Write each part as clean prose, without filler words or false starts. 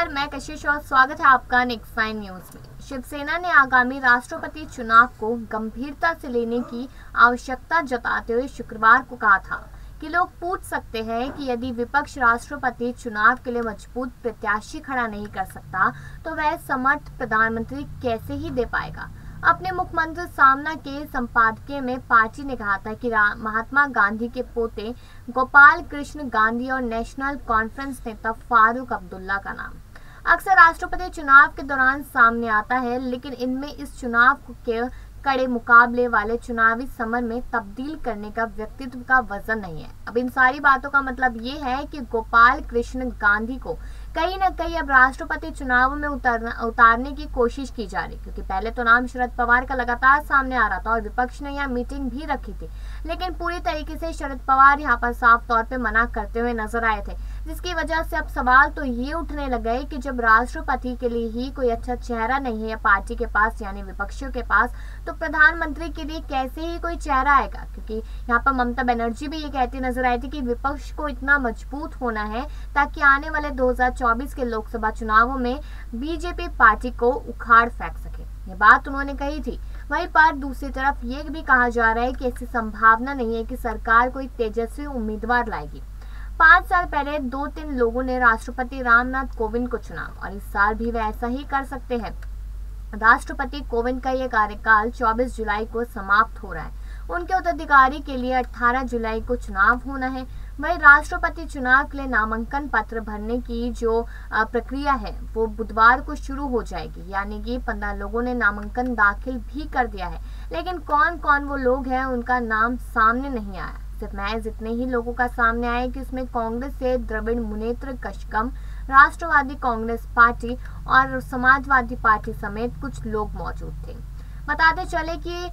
नमस्कार, मैं कशिश और स्वागत है आपका नेक्स्ट 9 न्यूज में। शिवसेना ने आगामी राष्ट्रपति चुनाव को गंभीरता से लेने की आवश्यकता जताते हुए शुक्रवार को कहा था कि लोग पूछ सकते हैं कि यदि विपक्ष राष्ट्रपति चुनाव के लिए मजबूत प्रत्याशी खड़ा नहीं कर सकता तो वह समर्थ प्रधानमंत्री कैसे ही दे पाएगा। अपने मुख्यमंत्री सामना के संपादकीय में पार्टी ने कहा था कि महात्मा गांधी के पोते गोपाल कृष्ण गांधी और नेशनल कॉन्फ्रेंस नेता फारूक अब्दुल्ला का नाम अक्सर राष्ट्रपति चुनाव के दौरान सामने आता है, लेकिन इनमें इस चुनाव के कड़े मुकाबले वाले चुनावी समर में तब्दील करने का व्यक्तित्व का वजन नहीं है। अब इन सारी बातों का मतलब ये है कि गोपाल कृष्ण गांधी को कहीं न कहीं अब राष्ट्रपति चुनाव में उतारने की कोशिश की जा रही, क्योंकि पहले तो नाम शरद पवार का लगातार सामने आ रहा था और विपक्ष ने यहाँ मीटिंग भी रखी थी, लेकिन पूरी तरीके से शरद पवार यहाँ पर साफ तौर पे मना करते हुए नजर आए थे, जिसकी वजह से अब सवाल तो ये उठने लग गए कि जब राष्ट्रपति के लिए ही कोई अच्छा चेहरा नहीं है पार्टी के पास यानी विपक्षियों के पास, तो प्रधानमंत्री के लिए कैसे ही कोई चेहरा आएगा। क्योंकि यहाँ पर ममता बनर्जी भी ये कहती नजर आई थी कि विपक्ष को इतना मजबूत होना है ताकि आने वाले 2024 के लोकसभा चुनावों में बीजेपी पार्टी को उखाड़ फेंक सके। ये बात उन्होंने कही थी। वहीं पर दूसरी तरफ ये भी कहा जा रहा है कि ऐसी संभावना नहीं है कि सरकार कोई तेजस्वी उम्मीदवार लाएगी। 5 साल पहले 2-3 लोगों ने राष्ट्रपति रामनाथ कोविंद को चुना और इस साल भी वे ऐसा ही कर सकते हैं। राष्ट्रपति कोविंद का ये कार्यकाल 24 जुलाई को समाप्त हो रहा है। उनके उत्तराधिकारी के लिए 18 जुलाई को चुनाव होना है। वही राष्ट्रपति चुनाव के लिए नामांकन पत्र भरने की जो प्रक्रिया है वो बुधवार को शुरू हो जाएगी, यानी कि 15 लोगों ने नामांकन दाखिल भी कर दिया है, लेकिन कौन कौन वो लोग हैं उनका नाम सामने नहीं आया। सिर्फ महज इतने ही लोगों का सामने आया कि उसमें कांग्रेस से द्रविड़ मुनेत्र कशकम, राष्ट्रवादी कांग्रेस पार्टी और समाजवादी पार्टी समेत कुछ लोग मौजूद थे। बताते चले कि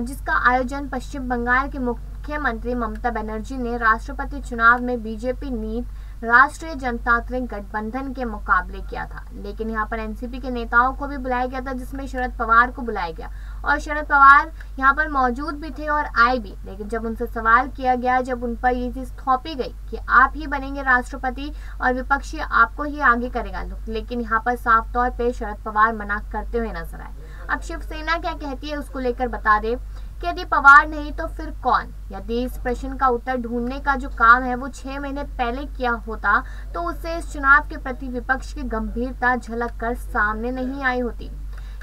जिसका आयोजन पश्चिम बंगाल के मुख्यमंत्री ममता बनर्जी ने राष्ट्रपति चुनाव में बीजेपी नीत राष्ट्रीय जनतांत्रिक गठबंधन के मुकाबले किया था, लेकिन यहाँ पर एनसीपी के नेताओं को भी बुलाया गया था, जिसमें शरद पवार को बुलाया गया और शरद पवार यहाँ पर मौजूद भी थे और आए भी। लेकिन जब उनसे सवाल किया गया, जब उन पर ये चीज थोपी गई कि आप ही बनेंगे राष्ट्रपति और विपक्षी आपको ही आगे करेगा, लेकिन यहाँ पर साफ तौर पे शरद पवार मना करते हुए नजर आए। अब शिवसेना क्या कहती है उसको लेकर बता दे कि यदि पवार नहीं तो फिर कौन। यदि इस प्रश्न का उत्तर ढूंढने का जो काम है वो 6 महीने पहले किया होता तो उससे इस चुनाव के प्रति विपक्ष की गंभीरता झलक कर सामने नहीं आई होती।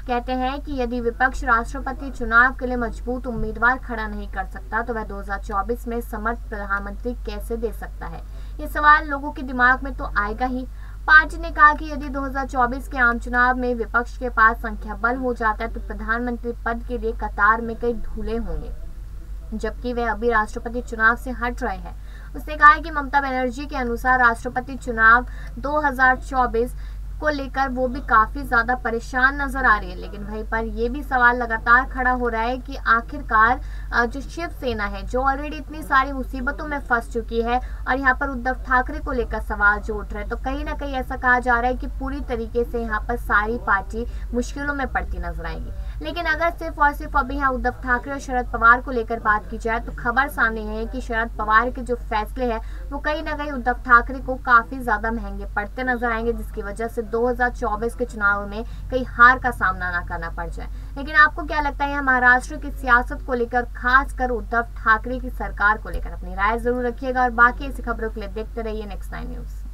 कहते हैं कि यदि विपक्ष राष्ट्रपति चुनाव के लिए मजबूत उम्मीदवार खड़ा नहीं कर सकता तो वह 2024 में समर्थ प्रधानमंत्री कैसे दे सकता है। ये सवाल लोगों के दिमाग में तो आएगा ही। पार्टी ने कहा कि यदि 2024 के आम चुनाव में विपक्ष के पास संख्या बल हो जाता है तो प्रधानमंत्री पद के लिए कतार में कई धूले होंगे, जबकि वे अभी राष्ट्रपति चुनाव से हट रहे हैं। उसने कहा कि ममता बनर्जी के अनुसार राष्ट्रपति चुनाव 2024 को लेकर वो भी काफी ज्यादा परेशान नजर आ रही है, लेकिन वहीं पर ये भी सवाल लगातार खड़ा हो रहा है कि आखिरकार जो शिवसेना है जो ऑलरेडी इतनी सारी मुसीबतों में फंस चुकी है और यहाँ पर उद्धव ठाकरे को लेकर सवाल जो उठ रहे हैं, तो कहीं ना कहीं ऐसा कहा जा रहा है कि पूरी तरीके से यहाँ पर सारी पार्टी मुश्किलों में पड़ती नजर आएगी। लेकिन अगर सिर्फ और सिर्फ अभी यहाँ उद्धव ठाकरे और शरद पवार को लेकर बात की जाए तो खबर सामने है कि शरद पवार के जो फैसले हैं वो कहीं ना कहीं उद्धव ठाकरे को काफी ज्यादा महंगे पड़ते नजर आएंगे, जिसकी वजह से 2024 के चुनाव में कई हार का सामना ना करना पड़ जाए। लेकिन आपको क्या लगता है महाराष्ट्र की सियासत को लेकर, खासकर उद्धव ठाकरे की सरकार को लेकर? अपनी राय जरूर रखिएगा और बाकी ऐसी खबरों के लिए देखते रहिए नेक्स्ट 9 न्यूज।